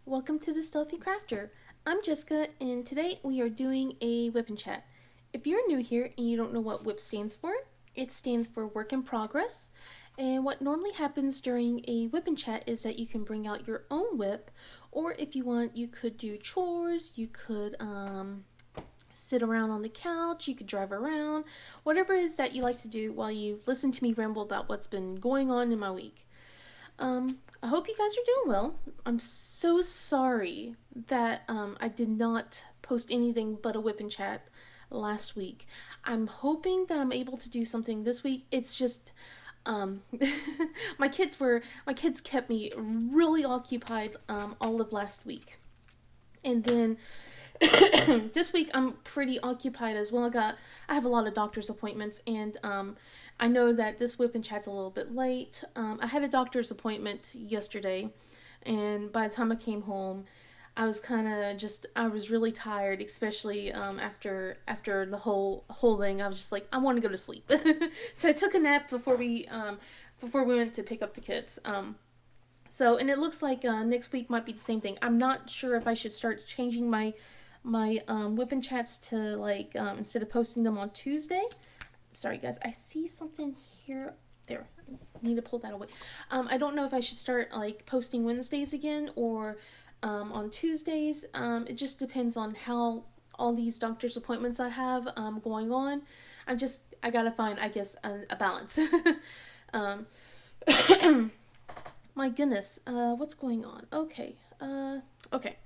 welcome to the Stealthy Crafter. I'm Jessica, and today we are doing a Wip Chat. If you're new here and you don't know what Wip stands for, it stands for Work in Progress. And what normally happens during a Wip Chat is that you can bring out your own whip, or if you want, you could do chores, you could sit around on the couch, you could drive around, whatever it is that you like to do while you listen to me ramble about what's been going on in my week. I hope you guys are doing well. I'm so sorry that I did not post anything but a Whip and Chat last week. I'm hoping that I'm able to do something this week. It's just um, my kids kept me really occupied all of last week, and then this week I'm pretty occupied as well. I have a lot of doctor's appointments, and I know that this Whip and Chat's a little bit late. I had a doctor's appointment yesterday, and by the time I came home, I was I was really tired, especially after the whole thing. I was just like, I want to go to sleep. So I took a nap before we went to pick up the kids. And it looks like next week might be the same thing. I'm not sure if I should start changing my Whip and Chats to instead of posting them on Tuesday. Sorry guys, I see something here. There, I need to pull that away. I don't know if I should start posting Wednesdays again or on Tuesdays. It just depends on how all these doctor's appointments I have going on. I gotta find, I guess, a balance. um, my goodness, what's going on? Okay, okay.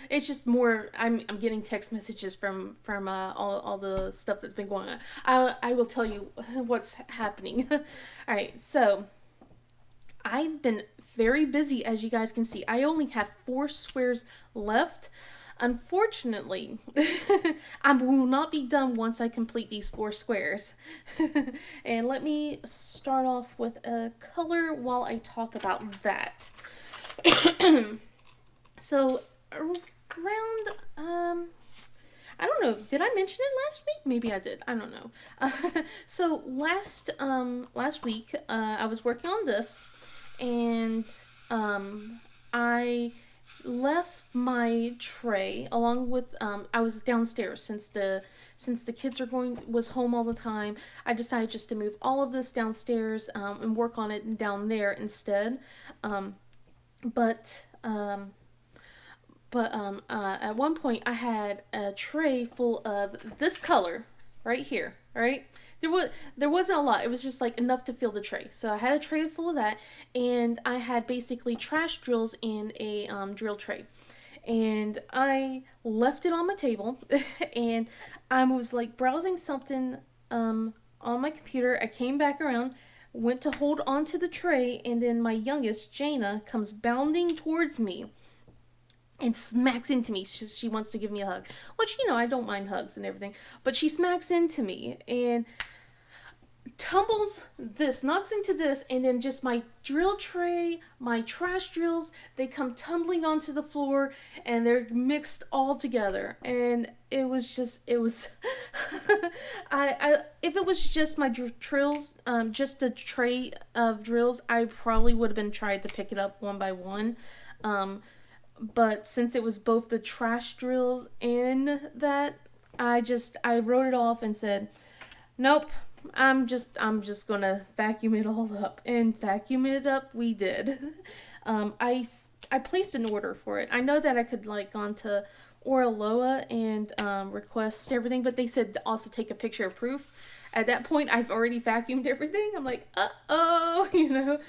It's just more. I'm getting text messages from all the stuff that's been going on. I will tell you what's happening. All right, so I've been very busy, as you guys can see. I only have 4 squares left. Unfortunately, I will not be done once I complete these 4 squares. And let me start off with a color while I talk about that. So around I don't know, did I mention it last week? Maybe I did, I don't know. So last week I was working on this, and I left my tray along with I was downstairs since the kids was home all the time. I decided just to move all of this downstairs and work on it down there instead. But at one point I had a tray full of this color right here, right? There wasn't a lot. It was just enough to fill the tray. So I had a tray full of that, and I had basically trash drills in a drill tray. And I left it on my table, and I was browsing something on my computer. I came back around, went to hold onto the tray, and then my youngest, Jaina, comes bounding towards me and smacks into me. She wants to give me a hug, which, I don't mind hugs and everything, but she smacks into me and knocks into this, and then just my drill tray, my trash drills, they come tumbling onto the floor, and they're mixed all together. And it was if it was just my drills, just a tray of drills, I probably would have been trying to pick it up one by one. But since it was both the trash drills and that, I wrote it off and said, nope, I'm just gonna vacuum it all up. And vacuum it up we did. I placed an order for it. I know that I could gone to Oraloa and request everything, but they said to also take a picture of proof. At that point, I've already vacuumed everything. I'm like, uh-oh,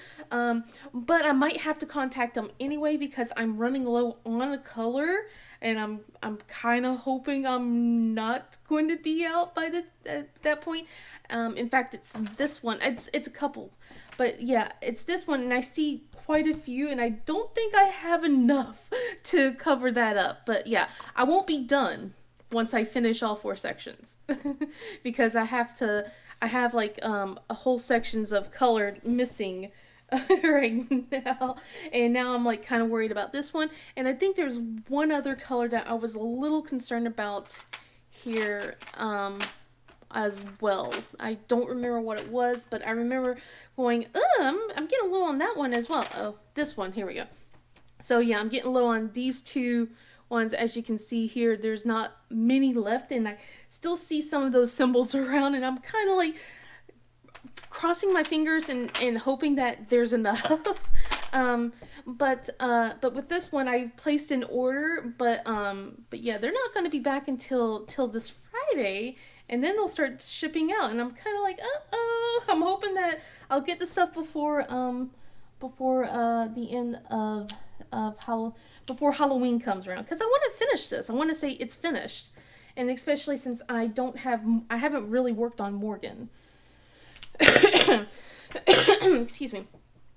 But I might have to contact them anyway because I'm running low on a color, and I'm kind of hoping I'm not going to be out by at that point. In fact, it's this one. It's a couple, but yeah, it's this one, and I see quite a few, and I don't think I have enough to cover that up. But yeah, I won't be done once I finish all 4 sections because I have a whole sections of color missing right now, and now I'm kind of worried about this one, and I think there's one other color that I was a little concerned about here as well. I don't remember what it was, but I remember going, I'm getting low on that one as well. Oh, this one, here we go. So yeah, I'm getting low on these two ones. As you can see here, there's not many left, and I still see some of those symbols around, and I'm kind of like crossing my fingers and hoping that there's enough. But with this one, I placed an order, but yeah, they're not going to be back until till this Friday, and then they'll start shipping out. And I'm kind of like, oh, I'm hoping that I'll get the stuff before the end of before Halloween comes around, because I want to finish this. I want to say it's finished, and especially since I haven't really worked on Morgan. Excuse me.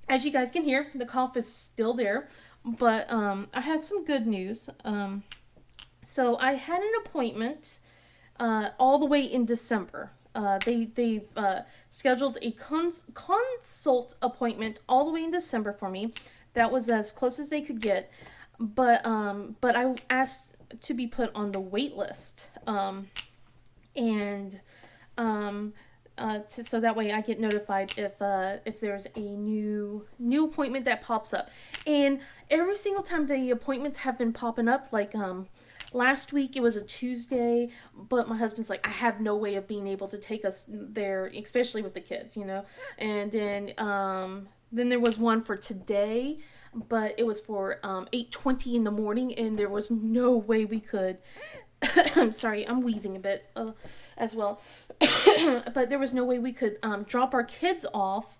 As you guys can hear, the cough is still there, but I have some good news. So I had an appointment all the way in December. They've scheduled a consult appointment all the way in December for me. That was as close as they could get, but I asked to be put on the wait list, and so that way I get notified if there's a new appointment that pops up. And every single time the appointments have been popping up, like last week it was a Tuesday, but my husband's like, I have no way of being able to take us there, especially with the kids, you know. And then there was one for today, but it was for 8:20 in the morning, and there was no way we could. I'm sorry, I'm wheezing a bit as well. But there was no way we could drop our kids off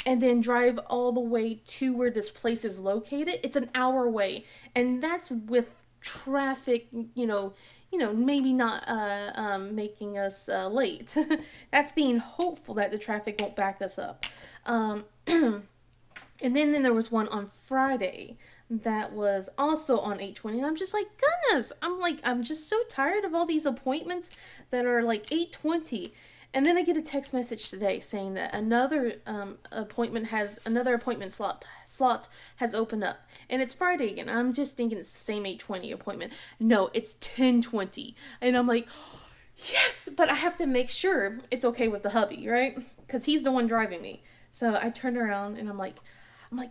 and then drive all the way to where this place is located. It's an hour away, and that's with traffic, maybe not making us late. That's being hopeful that the traffic won't back us up. And then there was one on Friday that was also on 8:20, and I'm just like, goodness, I'm just so tired of all these appointments that are like 8:20. And then I get a text message today saying that another appointment slot has opened up, and it's Friday again. I'm just thinking it's the same 8:20 appointment. No, it's 10:20, and I'm like, yes, but I have to make sure it's okay with the hubby, right? Because he's the one driving me. So I turn around and I'm like,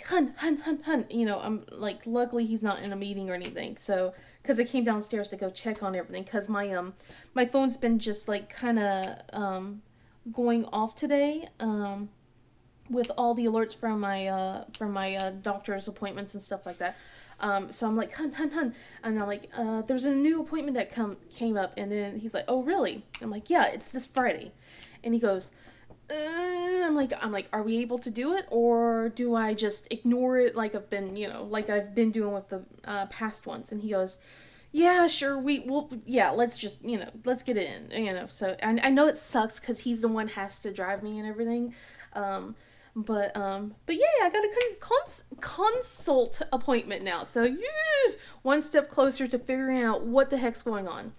hun. I'm like, luckily he's not in a meeting or anything. So, because I came downstairs to go check on everything, because my phone's been just like kind of going off today with all the alerts from my doctor's appointments and stuff like that. So I'm like, hun, and I'm like, there's a new appointment that came up, and then he's like, oh really? I'm like, yeah, it's this Friday, and he goes. I'm like, are we able to do it, or do I just ignore it like I've been doing with the past ones? And he goes, yeah, sure, let's just, let's get it in, So I know it sucks because he's the one who has to drive me and everything, but yeah, I got a consult appointment now, so yeah, one step closer to figuring out what the heck's going on.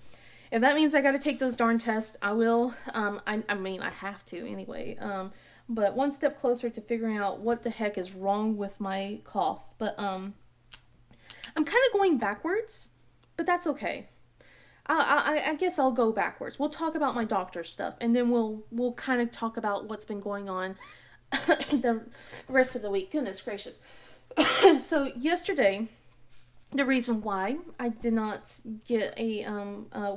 If that means I got to take those darn tests, I will. I mean, I have to anyway. But one step closer to figuring out what the heck is wrong with my cough. But I'm kind of going backwards, but that's okay. I guess I'll go backwards. We'll talk about my doctor stuff, and then we'll kind of talk about what's been going on the rest of the week. Goodness gracious. So yesterday, the reason why I did not get a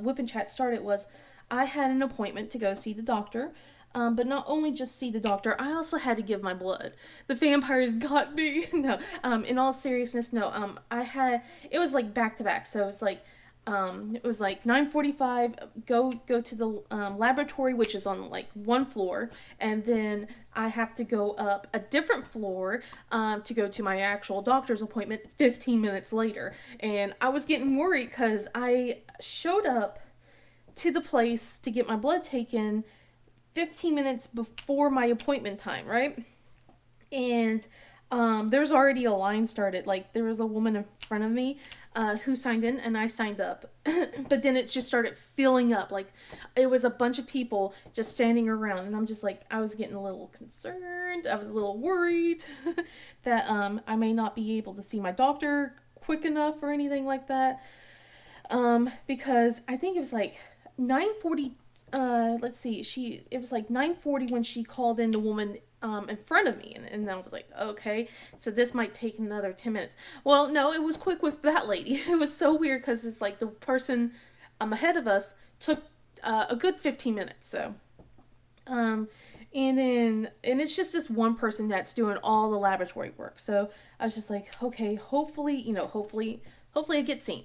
Whip Chat started was I had an appointment to go see the doctor. But not only just see the doctor, I also had to give my blood. The vampires got me. No, in all seriousness, no. It was like back to back. So it was like 9:45. Go to the laboratory, which is on like one floor, and then I have to go up a different floor to go to my actual doctor's appointment 15 minutes later. And I was getting worried because I showed up to the place to get my blood taken 15 minutes before my appointment time, right? And there's already a line started. Like, there was a woman in front of me who signed in, and I signed up. But then it just started filling up. Like, it was a bunch of people just standing around, and I'm just like, I was getting a little concerned. I was a little worried that I may not be able to see my doctor quick enough or anything like that. Because I think it was like 9:40. Let's see. It was like 9:40 when she called in, the woman in front of me. And I was like, okay, so this might take another 10 minutes. Well, no, it was quick with that lady. It was so weird because it's like the person ahead of us took a good 15 minutes. So, um, and it's just this one person that's doing all the laboratory work. So I was just like, okay, hopefully, hopefully it gets seen.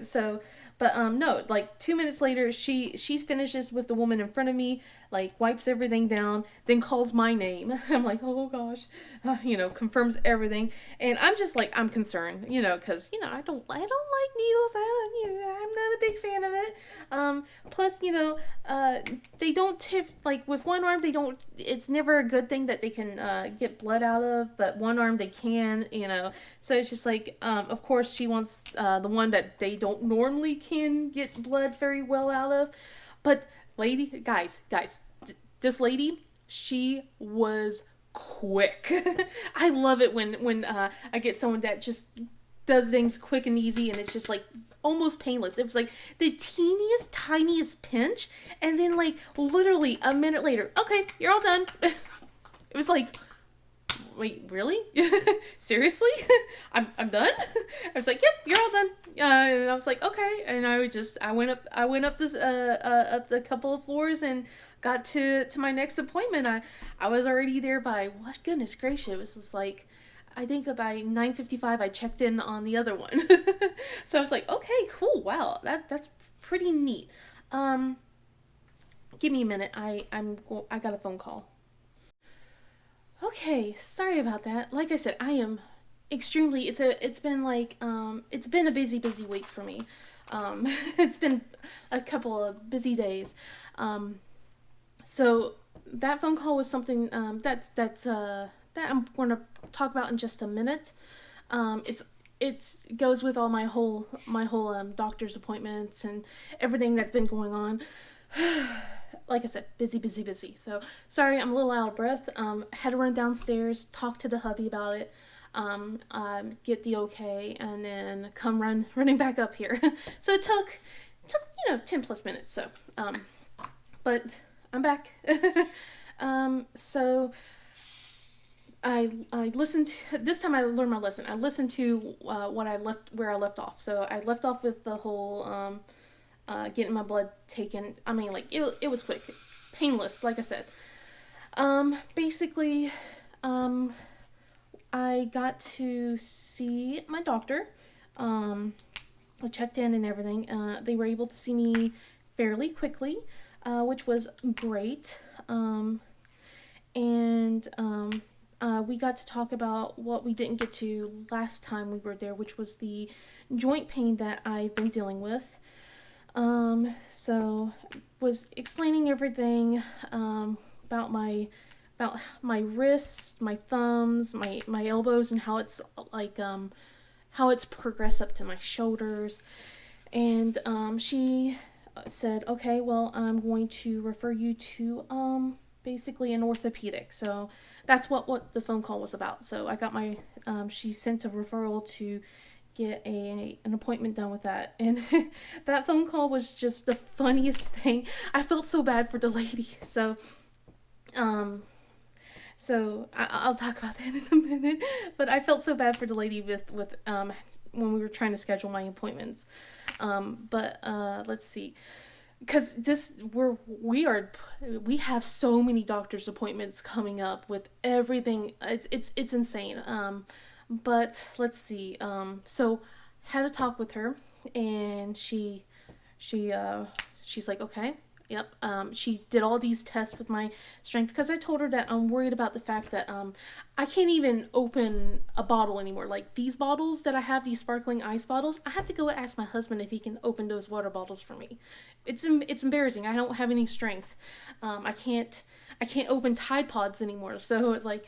So, but no, like 2 minutes later, she finishes with the woman in front of me, like wipes everything down, then calls my name. I'm like, oh gosh, confirms everything, and I'm just like, I'm concerned, because I don't like needles. I'm not a big fan of it. Plus, they don't tip, like with one arm, they don't. It's never a good thing that they can get blood out of, but one arm they can, So it's just like, of course, she wants the one that they don't normally can get blood very well out of. But guys, this lady, she was quick. I love it when I get someone that just does things quick and easy, and it's just like almost painless. It was like the teeniest, tiniest pinch, and then like literally a minute later, okay, you're all done. It was like, wait, really? Seriously? I'm done? I was like, yep, you're all done. And I was like, okay. And I went up this up a couple of floors and got to my next appointment. I was already there by, what, goodness gracious, it was just like, I think by 9:55 I checked in on the other one. So I was like, okay, cool, wow, that's pretty neat. Um, Give me a minute. I got a phone call. Okay, sorry about that. Like I said, I am extremely. It's been like it's been a busy week for me. It's been a couple of busy days. Um, so that phone call was something that I'm going to talk about in just a minute. It's goes with all my whole doctor's appointments and everything that's been going on. Like I said, busy. So sorry, I'm a little out of breath. Had to run downstairs, talk to the hubby about it, get the okay, and then come running back up here. So it took 10 plus minutes. So, but I'm back. So I listened to, this time I learned my lesson. I listened to where I left off. So I left off with the whole getting my blood taken. I mean, like it was quick, painless, like I said. Basically, I got to see my doctor. I checked in and everything. They were able to see me fairly quickly, which was great. And we got to talk about what we didn't get to last time we were there, which was the joint pain that I've been dealing with. So was explaining everything about my wrists, my thumbs, my elbows, and how it's like how it's progressed up to my shoulders. And she said, okay, well, I'm going to refer you to basically an orthopedic. So that's what the phone call was about. So I got my she sent a referral to get an appointment done with that, and that phone call was just the funniest thing. I felt so bad for the lady. Um I'll talk about that in a minute. But I felt so bad for the lady with when we were trying to schedule my appointments. But let's see, because we have so many doctor's appointments coming up with everything. It's insane. But let's see. So had a talk with her, and she's like, okay, yep. She did all these tests with my strength, because I told her that I'm worried about the fact that I can't even open a bottle anymore. Like these bottles that I have, these sparkling ice bottles, I have to go ask my husband if he can open those water bottles for me. It's embarrassing. I don't have any strength. I can't open Tide Pods anymore. So like.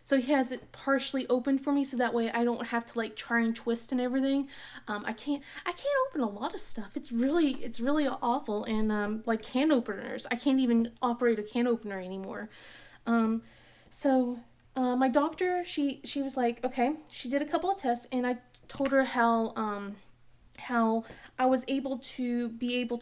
So he has it partially open for me, so that way I don't have to like try and twist and everything. I can't open a lot of stuff. It's really awful. And like can openers, I can't even operate a can opener anymore. So my doctor, she was like, okay. She did a couple of tests, and I told her how I was able to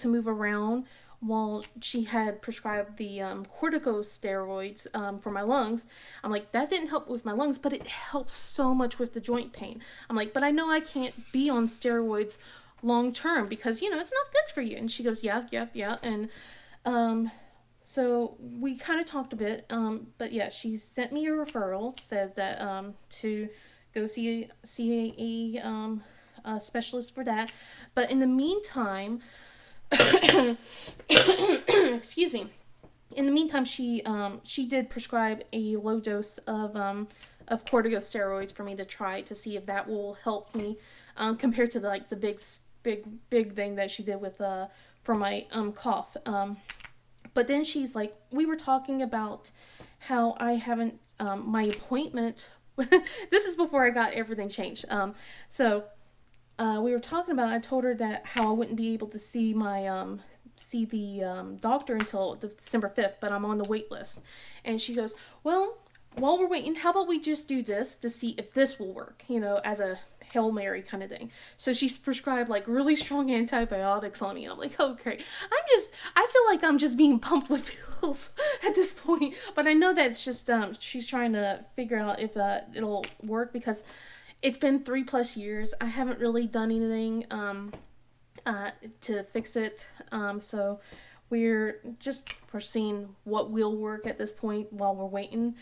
move around while she had prescribed the corticosteroids for my lungs. I'm like, that didn't help with my lungs, but it helps so much with the joint pain. I'm like, but I know I can't be on steroids long term because it's not good for you. And she goes, yeah, yep, yeah, and um, so we kind of talked a bit, but yeah, she sent me a referral. Says that to go see a specialist for that. But in the meantime, excuse me. In the meantime, she did prescribe a low dose of corticosteroids for me to try to see if that will help me compared to the big thing that she did with for my cough. But then she's like, we were talking about how I haven't my appointment. This is before I got everything changed. So we were talking about it. I told her that how I wouldn't be able to see the doctor until December 5th, but I'm on the wait list. And she goes, well, while we're waiting, how about we just do this to see if this will work, as a Hail Mary kind of thing. So she's prescribed like really strong antibiotics on me, and I'm like, oh great. I feel like I'm just being pumped with pills at this point, but I know that it's just she's trying to figure out if it'll work because it's been 3+ years. I haven't really done anything to fix it. So we're seeing what will work at this point while we're waiting.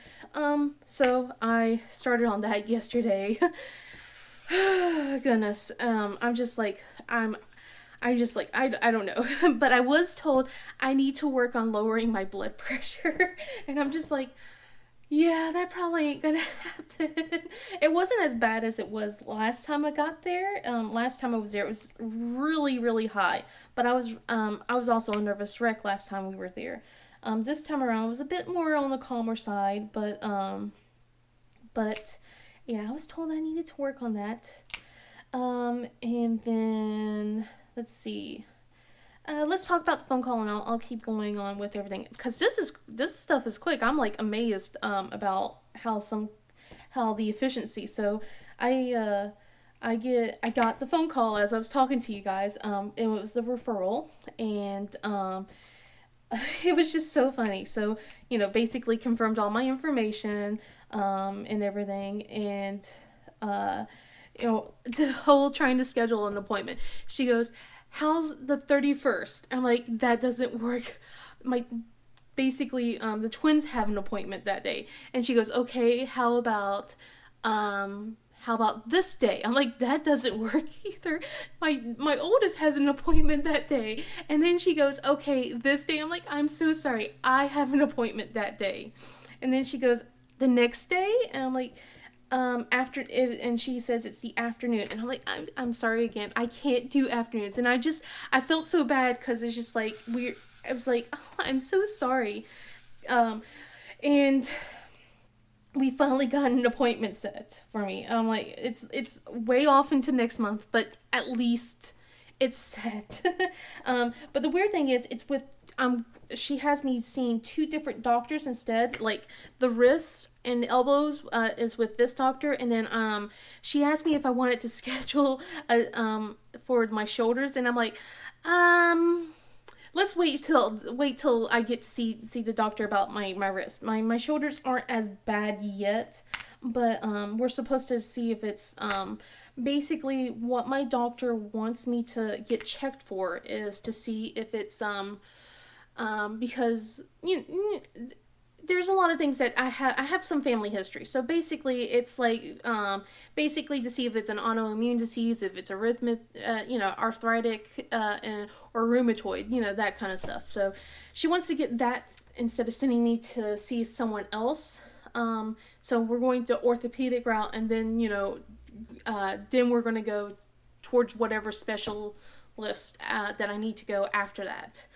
So I started on that yesterday. Goodness. I don't know. But I was told I need to work on lowering my blood pressure. And I'm just like, yeah, that probably ain't gonna happen. It wasn't as bad as it was last time I got there. Last time I was there, it was really, really high. But I was also a nervous wreck last time we were there. This time around, it was a bit more on the calmer side, but yeah, I was told I needed to work on that. And then let's see. Let's talk about the phone call, and I'll keep going on with everything because this stuff is quick. I'm like amazed about how the efficiency. So I got the phone call as I was talking to you guys. It was the referral, and it was just so funny. So basically confirmed all my information and everything, and the whole trying to schedule an appointment. She goes, how's the 31st? I'm like, that doesn't work. Basically, the twins have an appointment that day. And she goes, okay, how about this day? I'm like, that doesn't work either. My oldest has an appointment that day. And then she goes, okay, this day. I'm like, I'm so sorry. I have an appointment that day. And then she goes, the next day? And I'm like, after it, and she says it's the afternoon, and I'm like, I'm sorry again, I can't do afternoons. And I felt so bad because it's just like I was like, oh, I'm so sorry. And we finally got an appointment set for me. I'm like, it's way off into next month, but at least it's set. But the weird thing is, it's with she has me seeing 2 different doctors instead. Like the wrists and elbows is with this doctor, and then she asked me if I wanted to schedule for my shoulders, and I'm like, let's wait till I get to see the doctor about my wrist. My shoulders aren't as bad yet, but we're supposed to see if it's basically what my doctor wants me to get checked for is to see if it's because there's a lot of things that I have some family history. So basically it's like basically to see if it's an autoimmune disease, if it's arthritic or rheumatoid, that kind of stuff. So she wants to get that instead of sending me to see someone else. So we're going to orthopedic route, and then then we're going to go towards whatever specialist that I need to go after that.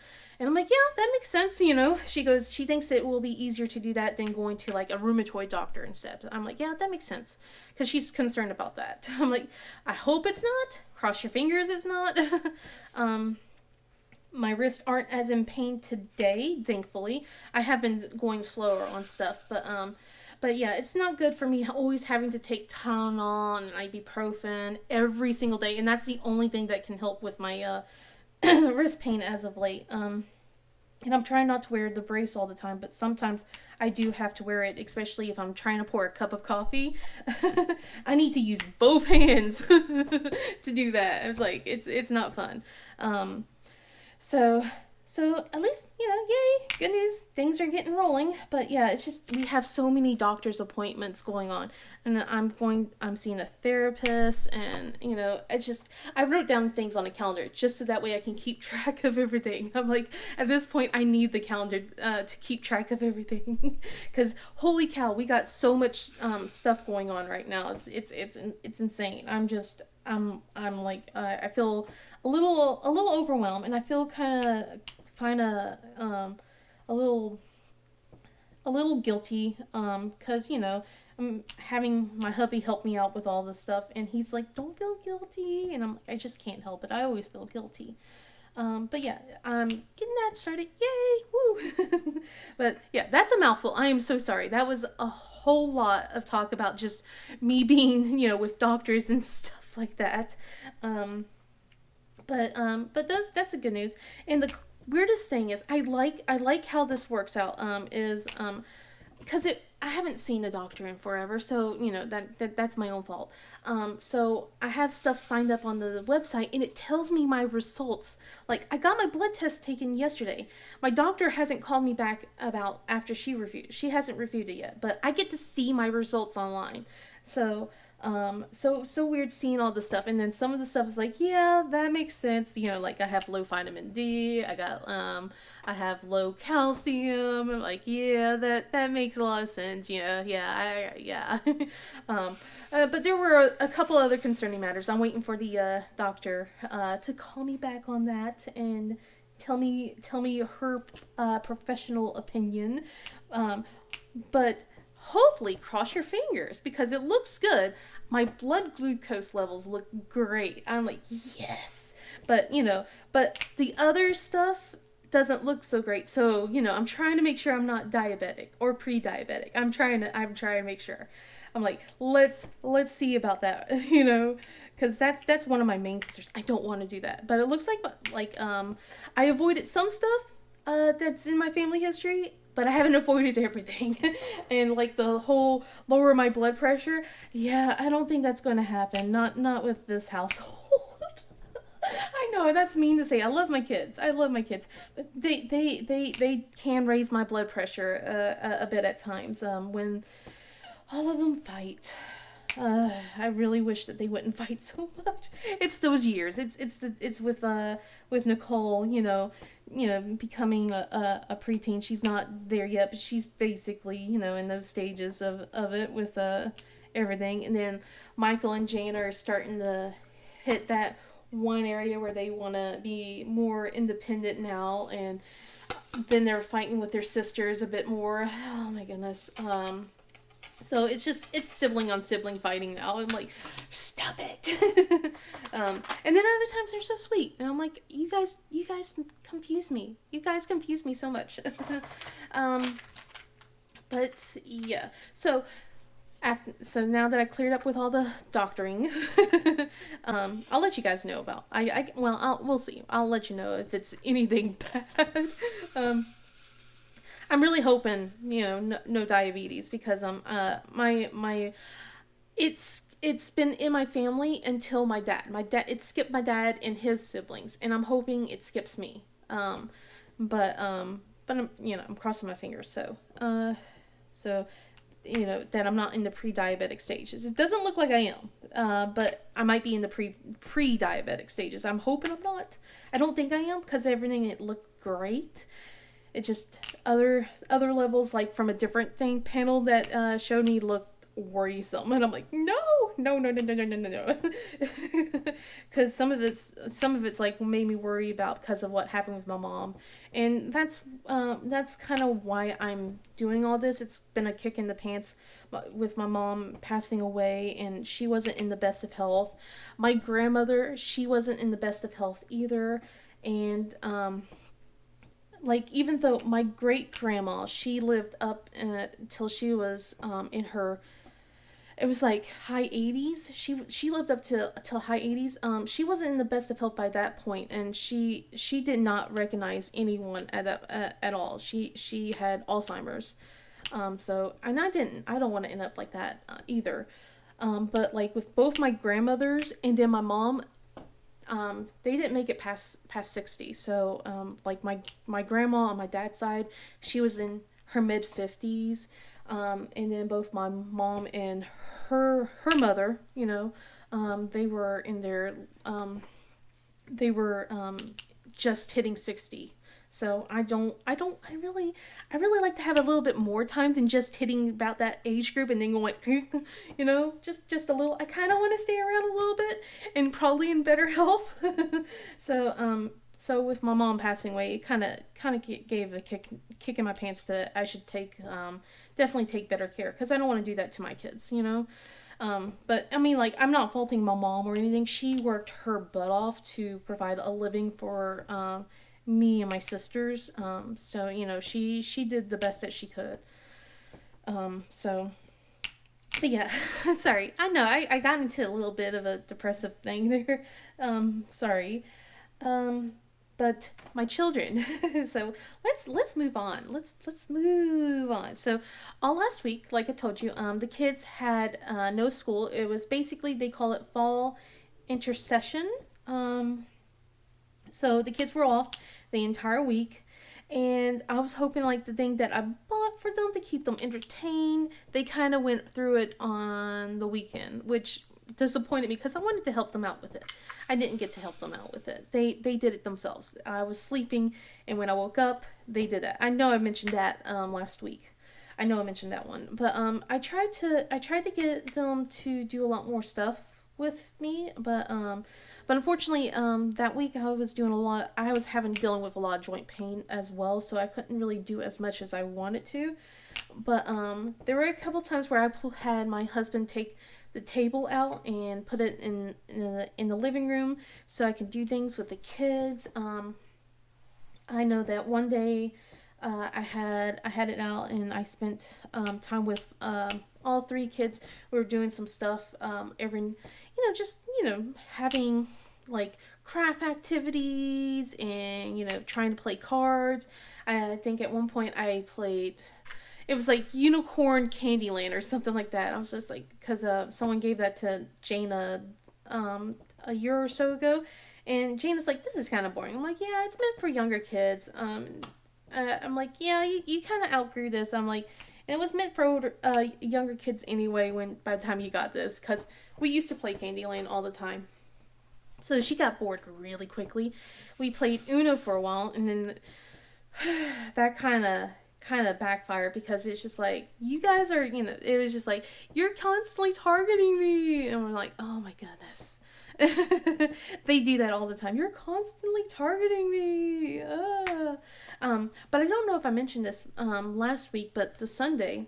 And I'm like, yeah, that makes sense, She goes, she thinks it will be easier to do that than going to like a rheumatoid doctor instead. I'm like, yeah, that makes sense. Because she's concerned about that. I'm like, I hope it's not. Cross your fingers it's not. My wrists aren't as in pain today, thankfully. I have been going slower on stuff, but yeah, it's not good for me always having to take Tylenol and ibuprofen every single day, and that's the only thing that can help with my wrist pain as of late. And I'm trying not to wear the brace all the time, but sometimes I do have to wear it, especially if I'm trying to pour a cup of coffee. I need to use both hands to do that. I was like, it's not fun. Um, so so at least, yay, good news, things are getting rolling. But yeah, it's just we have so many doctor's appointments going on, and I'm seeing a therapist, and it's just I wrote down things on a calendar just so that way I can keep track of everything. I'm like, at this point, I need the calendar to keep track of everything, because holy cow, we got so much stuff going on right now. It's insane. I'm like, I feel a little overwhelmed, and I feel kind of a little guilty, because I'm having my hubby help me out with all this stuff, and he's like, "Don't feel guilty," and I just can't help it. I always feel guilty. But yeah, I'm getting that started. Yay! Woo! But yeah, that's a mouthful. I am so sorry. That was a whole lot of talk about just me being, with doctors and stuff like that. Um, but that's a good news. And the weirdest thing is, I like how this works out. Is because it I haven't seen the doctor in forever, so that's my own fault. So I have stuff signed up on the website, and it tells me my results. Like, I got my blood test taken yesterday. My doctor hasn't called me back about after she reviewed. She hasn't reviewed it yet, but I get to see my results online. So so weird seeing all this stuff, and then some of the stuff is like, yeah, that makes sense. Like, I have low vitamin D. I have low calcium. I'm like, yeah, that makes a lot of sense. Yeah. But there were a couple other concerning matters. I'm waiting for the doctor to call me back on that and tell me her professional opinion. But hopefully, cross your fingers, because it looks good. My blood glucose levels look great. I'm like, yes. But the other stuff doesn't look so great. So, I'm trying to make sure I'm not diabetic or pre-diabetic. I'm trying to make sure. I'm like, let's see about that, because that's one of my main concerns. I don't want to do that. But it looks like I avoided some stuff that's in my family history, but I haven't avoided everything. And like the whole lower my blood pressure, yeah, I don't think that's going to happen. Not with this household. I know that's mean to say. I love my kids. But they can raise my blood pressure a bit at times when all of them fight. I really wish that they wouldn't fight so much. It's those years. It's with Nicole. Becoming a preteen. She's not there yet, but she's basically in those stages of it with everything. And then Michael and Jane are starting to hit that one area where they want to be more independent now, and then they're fighting with their sisters a bit more. Oh my goodness. So it's sibling on sibling fighting now. I'm like, stop it. And then other times they're so sweet, and I'm like, you guys confuse me. You guys confuse me so much. But yeah. So now that I cleared up with all the doctoring, I'll let you guys know about. We'll see. I'll let you know if it's anything bad. I'm really hoping, no diabetes, because my it's been in my family until my dad. It skipped my dad and his siblings, and I'm hoping it skips me. But I'm crossing my fingers. So that I'm not in the pre-diabetic stages. It doesn't look like I am, but I might be in the pre-diabetic stages. I'm hoping I'm not. I don't think I am, because everything, it looked great. It just other levels, like from a different thing panel that showed me, looked worrisome, and I'm like, no, because some of it's like made me worry about, because of what happened with my mom, and that's kind of why I'm doing all this. It's been a kick in the pants with my mom passing away, and she wasn't in the best of health. My grandmother, she wasn't in the best of health either, and like, even though my great grandma, she lived up till she was in her it was like high 80s. She lived up to till high 80s. She wasn't in the best of health by that point, and she did not recognize anyone at all. She had Alzheimer's. So and I don't want to end up like that either. But like with both my grandmothers and then my mom, they didn't make it past 60. So like my grandma on my dad's side, she was in her mid 50s, and then both my mom and her mother, they were in their they were just hitting 60. So I really like to have a little bit more time than just hitting about that age group and then going, just a little. I kind of want to stay around a little bit and probably in better health. So with my mom passing away, it kind of gave a kick in my pants to I should take definitely take better care because I don't want to do that to my kids. But I mean, like, I'm not faulting my mom or anything. She worked her butt off to provide a living for me and my sisters. So she did the best that she could. So, but yeah, sorry. I know I got into a little bit of a depressive thing there. Sorry. Um, but my children. So let's move on. Let's move on. So all last week, like I told you, the kids had no school. It was basically they call it fall intercession. So the kids were off the entire week. And I was hoping, like, the thing that I bought for them to keep them entertained, they kind of went through it on the weekend, which disappointed me because I wanted to help them out with it. I didn't get to help them out with it. They did it themselves. I was sleeping, and when I woke up, they did it. I know I mentioned that last week. I know I mentioned that one, but I tried to get them to do a lot more stuff with me, but unfortunately, that week I was having dealing with a lot of joint pain as well, so I couldn't really do as much as I wanted to. But there were a couple times where I had my husband take the table out and put it in the living room so I could do things with the kids. I know that one day I had it out and I spent time with all three kids. We were doing some stuff just having like craft activities and trying to play cards. I think at one point I played. It was like Unicorn Candyland or something like that. I was just like, because someone gave that to Jana a year or so ago, and Jana's like, this is kind of boring. I'm like, yeah, it's meant for younger kids. I'm like, yeah, you kind of outgrew this. I'm like, and it was meant for younger kids anyway. When by the time you got this, because we used to play Candyland all the time. So she got bored really quickly. We played Uno for a while, and then that kind of backfired because it's just like you guys are it was just like you're constantly targeting me, and we're like, oh my goodness. They do that all the time. You're constantly targeting me. But I don't know if I mentioned this last week, but the Sunday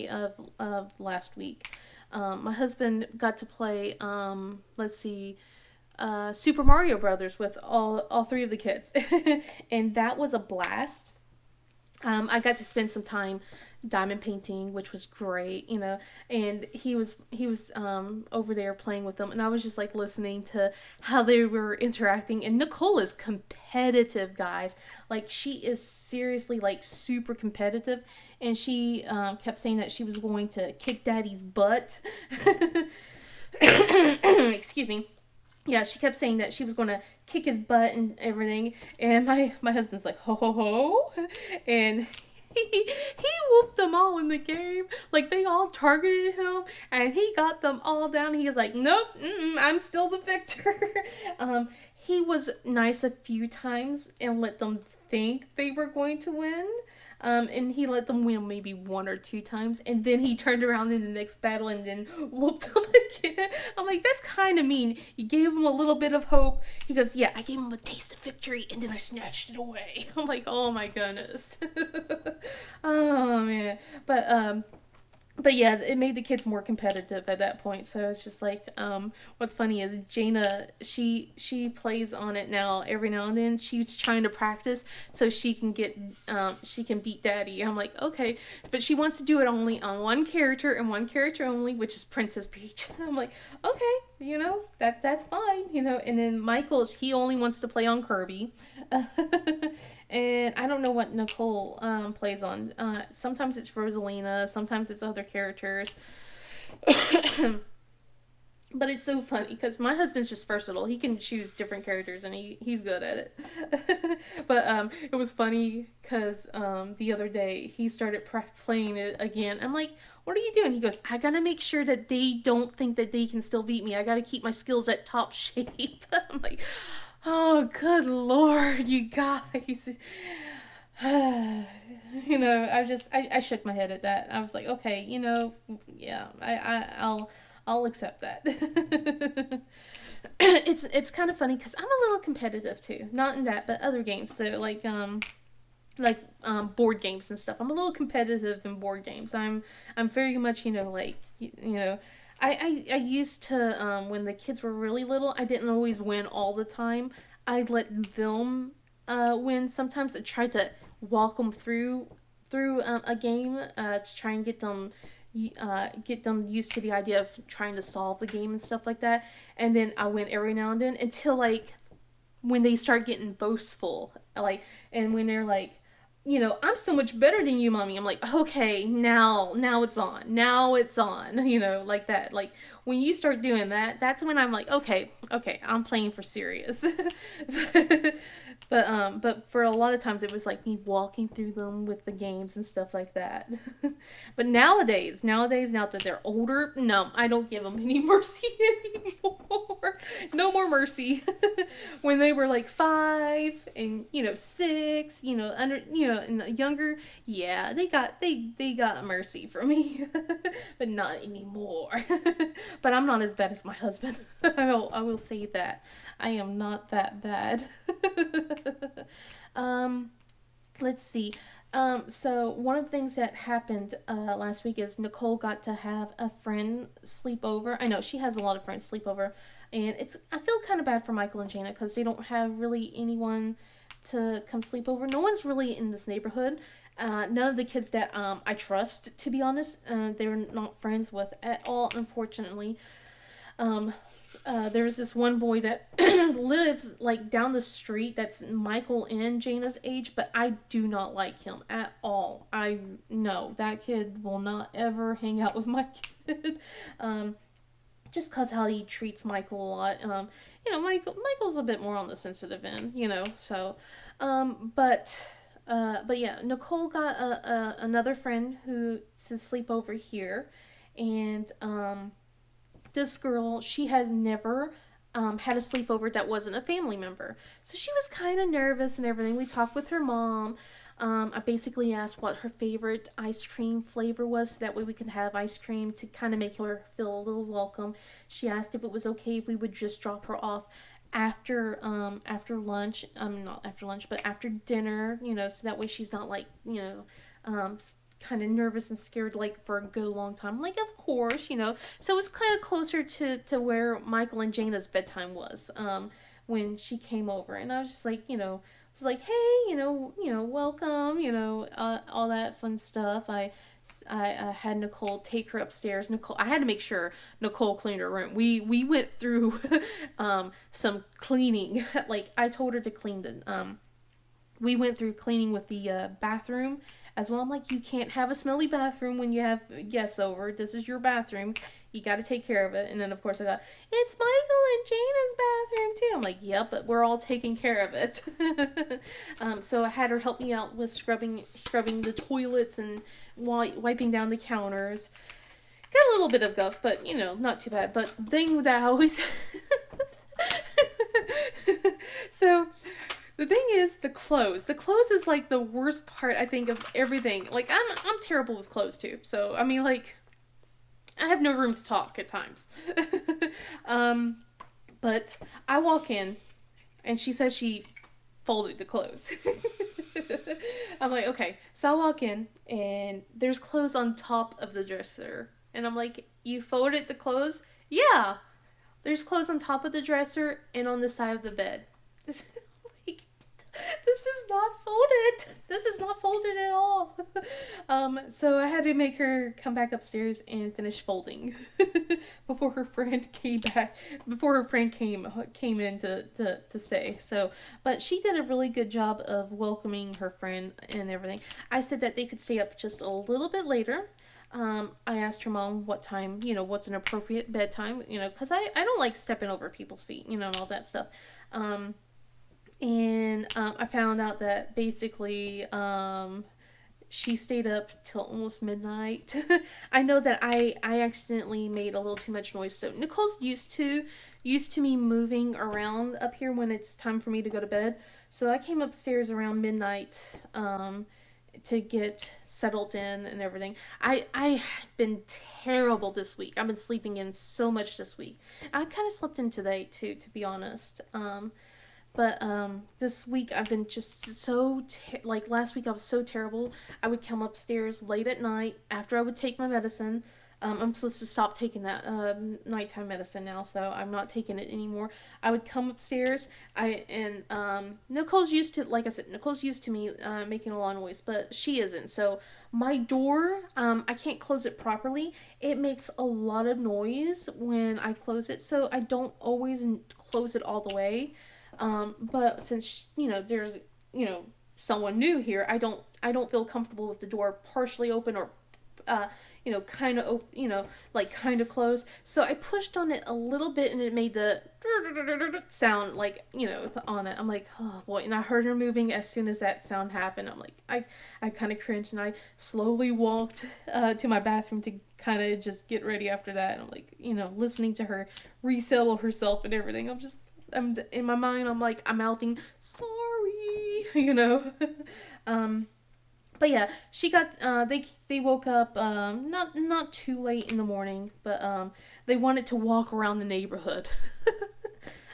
of last week, my husband got to play let's see, Super Mario Brothers with all three of the kids, and that was a blast. I got to spend some time diamond painting, which was great, and he was over there playing with them, and I was just like listening to how they were interacting. And Nicole is competitive, guys. Like, she is seriously like super competitive, and she kept saying that she was going to kick Daddy's butt. Excuse me. Yeah, she kept saying that she was going to kick his butt and everything. And my husband's like, ho, ho, ho. And he whooped them all in the game. Like, they all targeted him, and he got them all down. He was like, nope, I'm still the victor. He was nice a few times and let them think they were going to win. And he let them win maybe one or two times, and then he turned around in the next battle and then whooped them again. I'm like, that's kind of mean. You gave him a little bit of hope. He goes, yeah, I gave him a taste of victory, and then I snatched it away. I'm like, oh my goodness. Oh man. But But yeah, it made the kids more competitive at that point. So it's just like, what's funny is Jaina, she plays on it now every now and then. She's trying to practice so she can beat Daddy. I'm like, okay, but she wants to do it only on one character and one character only, which is Princess Peach. I'm like, okay, that's fine. And then Michael, he only wants to play on Kirby. And I don't know what Nicole plays on. Sometimes it's Rosalina, sometimes it's other characters. But it's so funny because my husband's just versatile. He can choose different characters and he's good at it. But it was funny because the other day he started playing it again. I'm like, what are you doing? He goes, I gotta make sure that they don't think that they can still beat me. I gotta keep my skills at top shape. I'm like, oh, good lord, you guys. I shook my head at that. I was like, okay, yeah, I'll accept that. It's kind of funny because I'm a little competitive too. Not in that, but other games. So board games and stuff. I'm a little competitive in board games. I'm very much I used to when the kids were really little. I didn't always win all the time. I'd let them win. Sometimes I tried to walk them through a game to try and get them used to the idea of trying to solve the game and stuff like that. And then I win every now and then until like when they start getting boastful, and when they're like, I'm so much better than you, mommy. I'm like, okay, now it's on. Now it's on. Like that. Like when you start doing that, that's when I'm like, okay, I'm playing for serious. But for a lot of times it was like me walking through them with the games and stuff like that. But nowadays, now that they're older, no, I don't give them any mercy anymore. No more mercy. When they were like 5 and 6, under and younger, yeah, they got mercy from me, but not anymore. But I'm not as bad as my husband. I will say that I am not that bad. um, let's see. So one of the things that happened last week is Nicole got to have a friend sleep over. I know she has a lot of friends sleep over, and I feel kind of bad for Michael and Jana because they don't have really anyone to come sleep over. No one's really in this neighborhood. None of the kids that I trust, to be honest, they're not friends with at all, unfortunately. Um, there's this one boy that lives like down the street that's Michael and Jana's age, but I do not like him at all. I know that kid will not ever hang out with my kid. Just cause how he treats Michael a lot. Michael's a bit more on the sensitive end, so but yeah, Nicole got another friend who to sleep over here, and this girl, she has never had a sleepover that wasn't a family member. So she was kind of nervous and everything. We talked with her mom. I basically asked what her favorite ice cream flavor was, so that way we could have ice cream to kind of make her feel a little welcome. She asked if it was okay if we would just drop her off after lunch. Not after lunch, but after dinner. So that way she's not like kind of nervous and scared like for a good long time. I'm like, of course. So it was kind of closer to where Michael and Jana's bedtime was when she came over, and I was just like, was like, hey, welcome, all that fun stuff. I had Nicole take her upstairs. I had to make sure Nicole cleaned her room. We went through some cleaning. Like I told her to clean we went through cleaning with the bathroom as well. I'm like, you can't have a smelly bathroom when you have guests over. This is your bathroom. You got to take care of it. And then, of course, I got, it's Michael and Jana's bathroom, too. I'm like, yep, but we're all taking care of it. So I had her help me out with scrubbing the toilets and wiping down the counters. Got a little bit of guff, but, not too bad. But the thing that I always... So... The thing is, the clothes. The clothes is like the worst part, I think, of everything. Like I'm terrible with clothes too. So I mean, like, I have no room to talk at times. But I walk in, and she says she folded the clothes. I'm like, okay. So I walk in and there's clothes on top of the dresser. And I'm like, you folded the clothes? Yeah. There's clothes on top of the dresser and on the side of the bed. Like, this is not folded. This is not folded at all. So I had to make her come back upstairs and finish folding before her friend came back. Before her friend came in to stay. So, but she did a really good job of welcoming her friend and everything. I said that they could stay up just a little bit later. I asked her mom what time, what's an appropriate bedtime, because I don't like stepping over people's feet, and all that stuff. And I found out that basically she stayed up till almost midnight. I know that I accidentally made a little too much noise. So Nicole's used to me moving around up here when it's time for me to go to bed. So I came upstairs around midnight to get settled in and everything. I've been terrible this week. I've been sleeping in so much this week. I kind of slept in today too, to be honest. But this week I've been just so like last week I was so terrible. I would come upstairs late at night after I would take my medicine. I'm supposed to stop taking that nighttime medicine now, so I'm not taking it anymore. I would come upstairs. Nicole's used to, like I said, Nicole's used to me making a lot of noise, but she isn't. So my door, I can't close it properly. It makes a lot of noise when I close it, so I don't always close it all the way. But since there's someone new here, I don't feel comfortable with the door partially open or kind of like kind of closed. So I pushed on it a little bit, and it made the sound like on it. I'm like, oh boy, and I heard her moving as soon as that sound happened. I'm like, I kind of cringed, and I slowly walked to my bathroom to kind of just get ready after that. And I'm like, listening to her resettle herself and everything. I'm in my mind. I'm like, I'm mouthing sorry, But yeah, she got they woke up not too late in the morning, but they wanted to walk around the neighborhood.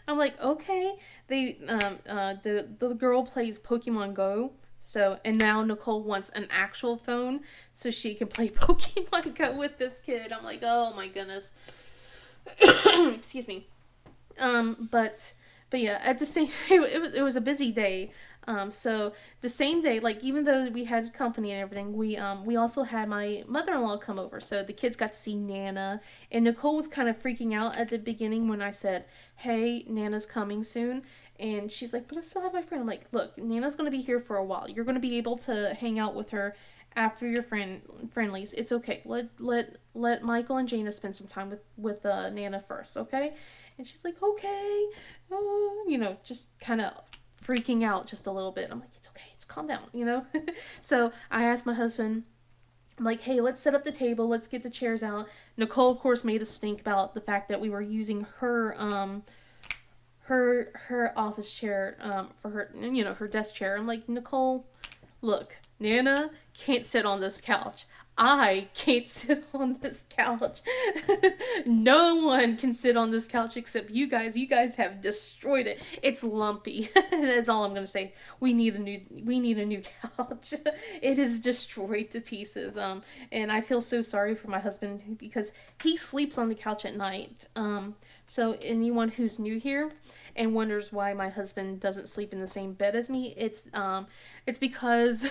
I'm like, okay. They the girl plays Pokemon Go. So, and now Nicole wants an actual phone so she can play Pokemon Go with this kid. I'm like, oh my goodness. Excuse me. But yeah, at the same it was a busy day. So the same day, like even though we had company and everything, we also had my mother-in-law come over. So the kids got to see Nana, and Nicole was kind of freaking out at the beginning when I said, "Hey, Nana's coming soon." And she's like, "But I still have my friend." I'm like, "Look, Nana's going to be here for a while. You're going to be able to hang out with her after your friend leaves. It's okay. Let Michael and Jana spend some time with Nana first, okay?" And she's like, "Okay," just kind of freaking out just a little bit. I'm like, "It's okay. It's calm down." So I asked my husband, I'm like, "Hey, let's set up the table. Let's get the chairs out." Nicole, of course, made us think about the fact that we were using her office chair for her her desk chair. I'm like, "Nicole, look, Nana can't sit on this couch. I can't sit on this couch. No one can sit on this couch except you guys. You guys have destroyed it. It's lumpy." That's all I'm gonna say. We need a new couch. It is destroyed to pieces. And I feel so sorry for my husband because he sleeps on the couch at night. So anyone who's new here and wonders why my husband doesn't sleep in the same bed as me, it's because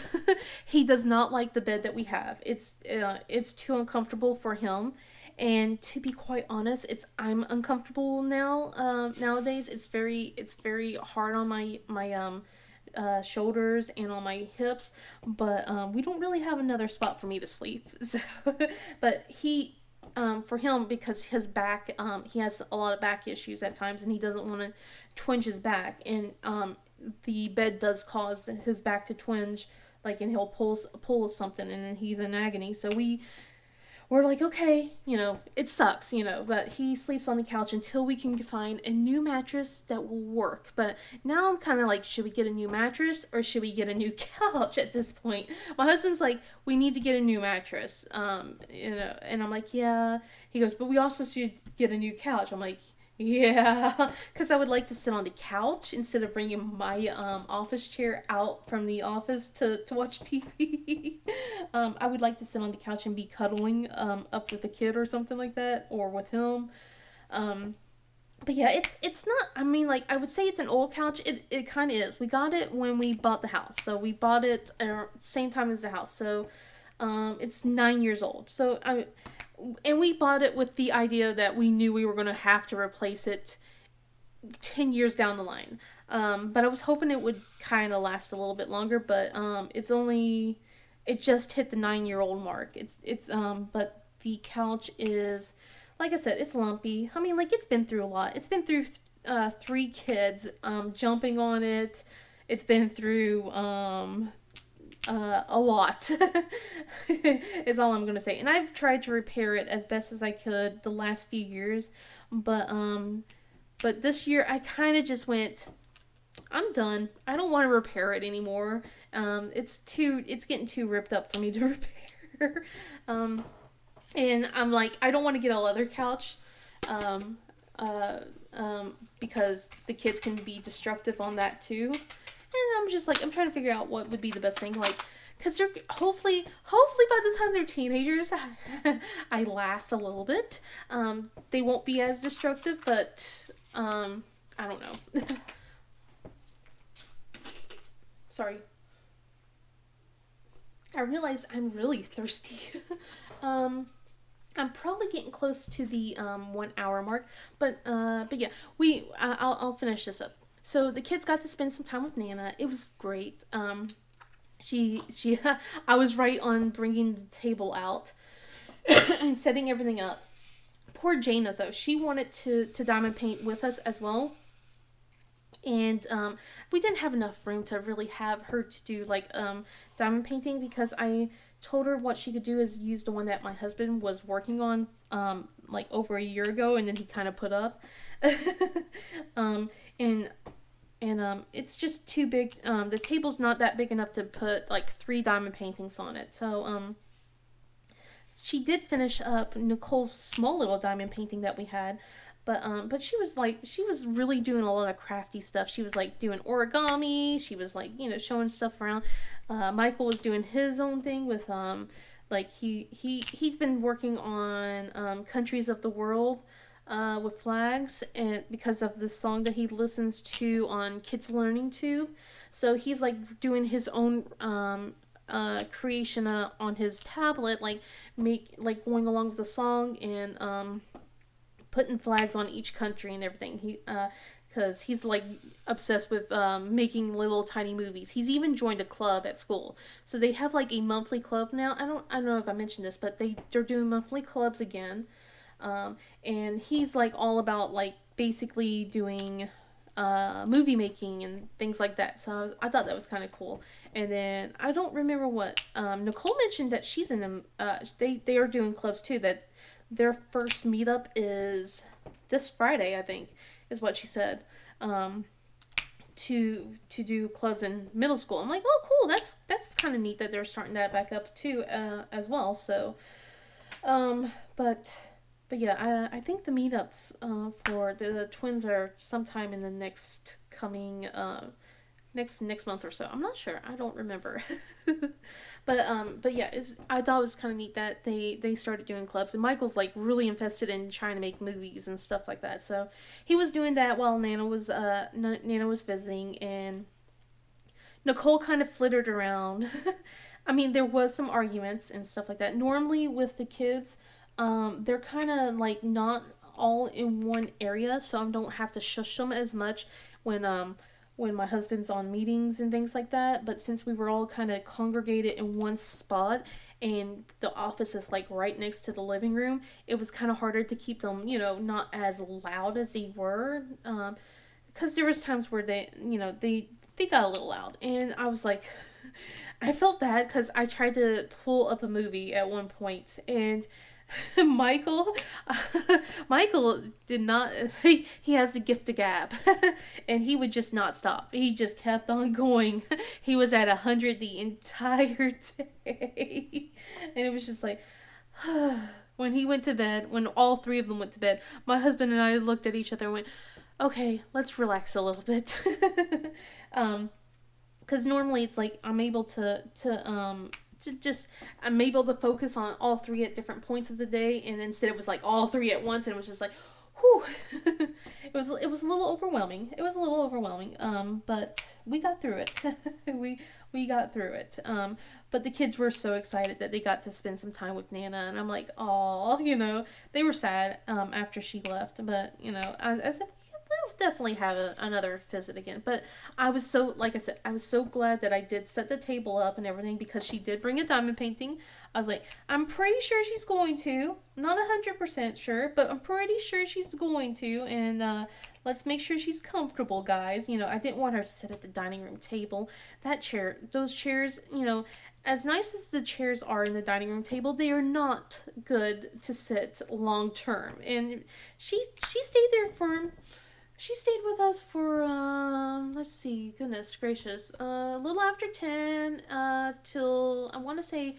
he does not like the bed that we have. It's too uncomfortable for him, and to be quite honest, I'm uncomfortable now. Nowadays, it's very hard on my shoulders and on my hips, but we don't really have another spot for me to sleep. So, but for him, because his back, he has a lot of back issues at times, and he doesn't want to twinge his back, and the bed does cause his back to twinge, like, and he'll pull something, and then he's in agony. So we're like, okay, it sucks, but he sleeps on the couch until we can find a new mattress that will work. But now I'm kind of like, should we get a new mattress or should we get a new couch at this point? My husband's like, we need to get a new mattress, and I'm like, yeah. He goes, but we also should get a new couch. I'm like, Yeah, because I would like to sit on the couch instead of bringing my office chair out from the office to watch TV. I would like to sit on the couch and be cuddling up with a kid or something like that, or with him. Um, but yeah, it's not. I mean, like I would say it's an old couch. It kind of is. We got it when we bought the house, so we bought it at the same time as the house. So it's 9 years old. So I and we bought it with the idea that we knew we were going to have to replace it 10 years down the line. But I was hoping it would kind of last a little bit longer, but it just hit the 9 year old mark. But the couch is, like I said, it's lumpy. I mean, like, it's been through a lot. It's been through three kids jumping on it. It's been through a lot is all I'm gonna say, and I've tried to repair it as best as I could the last few years, but this year I kind of just went, I'm done. I don't want to repair it anymore. It's getting too ripped up for me to repair. And I'm like, I don't want to get a leather couch, um, uh, because the kids can be destructive on that too. And I'm just like, I'm trying to figure out what would be the best thing, like, because they're hopefully by the time they're teenagers, I laugh a little bit. They won't be as destructive, but I don't know. Sorry. I realize I'm really thirsty. um, I'm probably getting close to the 1 hour mark, but yeah, I'll finish this up. So the kids got to spend some time with Nana. It was great. She I was right on bringing the table out and setting everything up. Poor Jaina though, she wanted to diamond paint with us as well, and we didn't have enough room to really have her to do like diamond painting, because I told her what she could do is use the one that my husband was working on like over a year ago, and then he kind of put up. um, and it's just too big. The table's not that big enough to put like three diamond paintings on it. So she did finish up Nicole's small little diamond painting that we had, but she was really doing a lot of crafty stuff. She was like doing origami. She was like, showing stuff around. Michael was doing his own thing with like he's been working on countries of the world with flags, and because of this song that he listens to on Kids Learning Tube. So he's like doing his own creation on his tablet, like going along with the song, and putting flags on each country and everything. He because he's like obsessed with making little tiny movies. He's even joined a club at school, so they have like a monthly club now. I don't know if I mentioned this, but they're doing monthly clubs again. And he's like all about like basically doing movie making and things like that. So I thought that was kind of cool. And then I don't remember what Nicole mentioned, that she's in them. They are doing clubs too. That their first meetup is this Friday, I think, is what she said. To do clubs in middle school. I'm like, oh, cool. That's kind of neat that they're starting that back up too, as well. So, but yeah, I think the meetups for the twins are sometime in the next coming next month or so. I'm not sure. I don't remember. But yeah, I thought it was kind of neat that they started doing clubs, and Michael's like really invested in trying to make movies and stuff like that. So he was doing that while Nana was visiting, and Nicole kind of flittered around. I mean, there was some arguments and stuff like that. Normally with the kids, they're kind of like not all in one area, so I don't have to shush them as much when my husband's on meetings and things like that. But since we were all kind of congregated in one spot, and the office is like right next to the living room, it was kind of harder to keep them, not as loud as they were. Because there was times where they got a little loud, and I was like, I felt bad because I tried to pull up a movie at one point, and Michael, Michael did not. He has the gift of gab, and he would just not stop. He just kept on going. He was at 100 the entire day, and it was just like, when he went to bed, when all three of them went to bed, my husband and I looked at each other and went, okay, let's relax a little bit. um, because normally it's like I'm able to just I'm able to focus on all three at different points of the day, and instead it was like all three at once, and it was just like, whew. It was a little overwhelming. It was a little overwhelming. But we got through it. We got through it. But the kids were so excited that they got to spend some time with Nana, and I'm like, oh, they were sad after she left, but I said we'll definitely have another visit again. But I was so, like I said, I was so glad that I did set the table up and everything because she did bring a diamond painting. I was like, I'm pretty sure she's going to. I'm not 100% sure, but I'm pretty sure she's going to. And let's make sure she's comfortable, guys. I didn't want her to sit at the dining room table. Those chairs, as nice as the chairs are in the dining room table, they are not good to sit long term. And she stayed there for she stayed with us for let's see, goodness gracious, a little after 10 till I want to say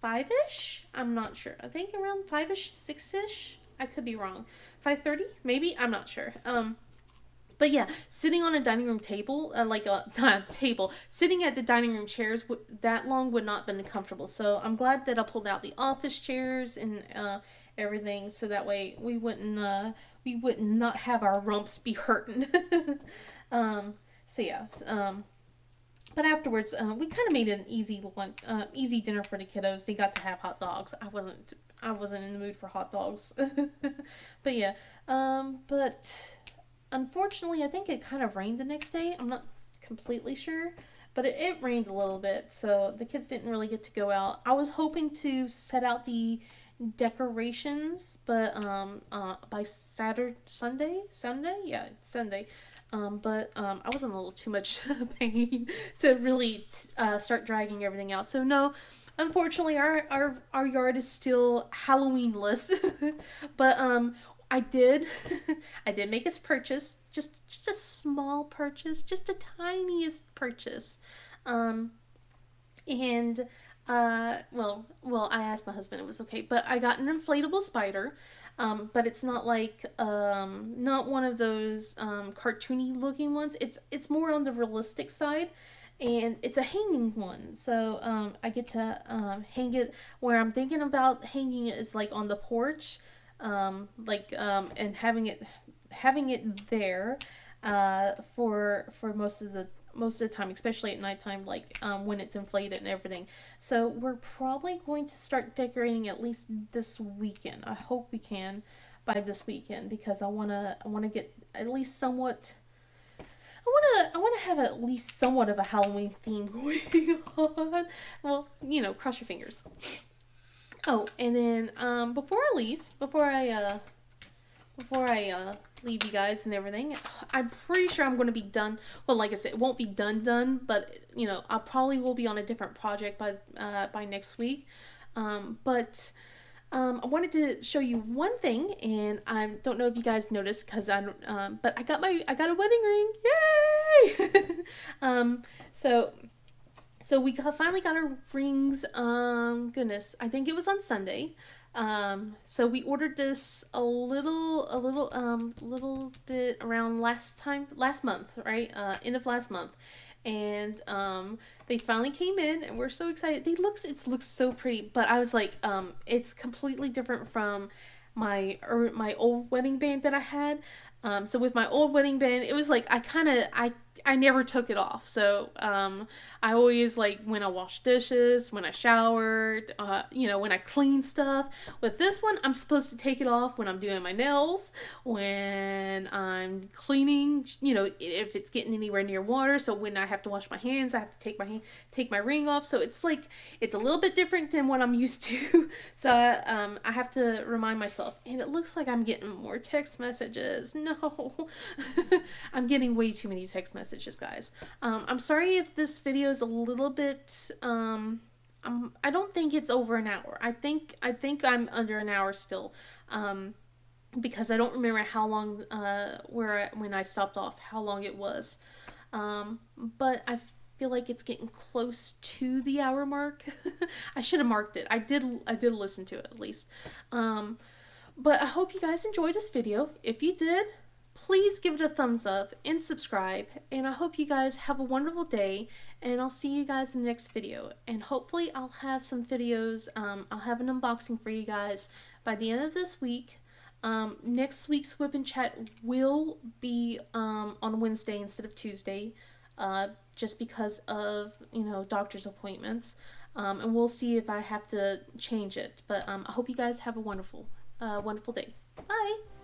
5ish. I'm not sure. I think around 5ish, 6ish. I could be wrong. 5:30 maybe. I'm not sure. But yeah, sitting on a dining room table, like a table, sitting at the dining room chairs that long would not have been comfortable. So I'm glad that I pulled out the office chairs and everything, so that way we would not have our rumps be hurting. So yeah, but afterwards, we kind of made an easy dinner for the kiddos. They got to have hot dogs. I wasn't in the mood for hot dogs, but yeah, but. Unfortunately, I think it kind of rained the next day. I'm not completely sure, but it rained a little bit, so the kids didn't really get to go out. I was hoping to set out the decorations, but by Sunday, yeah, it's Sunday. But I was in a little too much pain to really start dragging everything out. So no, unfortunately, our yard is still Halloweenless, but I did I did make a purchase, just a small purchase, just the tiniest purchase. Um and I asked my husband it was okay, but I got an inflatable spider. But it's not like not one of those cartoony looking ones. It's more on the realistic side, and it's a hanging one. So I get to hang it where I'm thinking about hanging it is like on the porch, and having it there for most of the time, especially at nighttime, like when it's inflated and everything. So we're probably going to start decorating at least this weekend. I hope we can by this weekend because I wanna get at least somewhat. I wanna have at least somewhat of a Halloween theme going on. Well, cross your fingers. Oh, and then before I leave you guys and everything, I'm pretty sure I'm going to be done. Well, like I said, it won't be done, but I probably will be on a different project by next week. But I wanted to show you one thing, and I don't know if you guys noticed because but I got a wedding ring, yay! So. So we finally got our rings. Goodness, I think it was on Sunday. So we ordered this little bit around last month, right? End of last month, and they finally came in, and we're so excited. It looks so pretty, but I was like, it's completely different from my old wedding band that I had. So with my old wedding band, it was like I never took it off. So I always, like, when I wash dishes, when I showered, when I clean stuff. With this one, I'm supposed to take it off when I'm doing my nails, when I'm cleaning, if it's getting anywhere near water. So when I have to wash my hands, I have to take my ring off. So it's like, it's a little bit different than what I'm used to. So I have to remind myself. And it looks like I'm getting more text messages. No. I'm getting way too many text messages, guys. I'm sorry if this video is a little bit I don't think it's over an hour. I think I'm under an hour still. Because I don't remember how long when I stopped off, how long it was. But feel like it's getting close to the hour mark. I should have marked it. I did listen to it at least. But I hope you guys enjoyed this video. If you did, please give it a thumbs up and subscribe. And I hope you guys have a wonderful day. And I'll see you guys in the next video. And hopefully I'll have some videos. I'll have an unboxing for you guys by the end of this week. Next week's Wip Chat will be on Wednesday instead of Tuesday. Just because of, doctor's appointments. And we'll see if I have to change it. But I hope you guys have a wonderful day. Bye!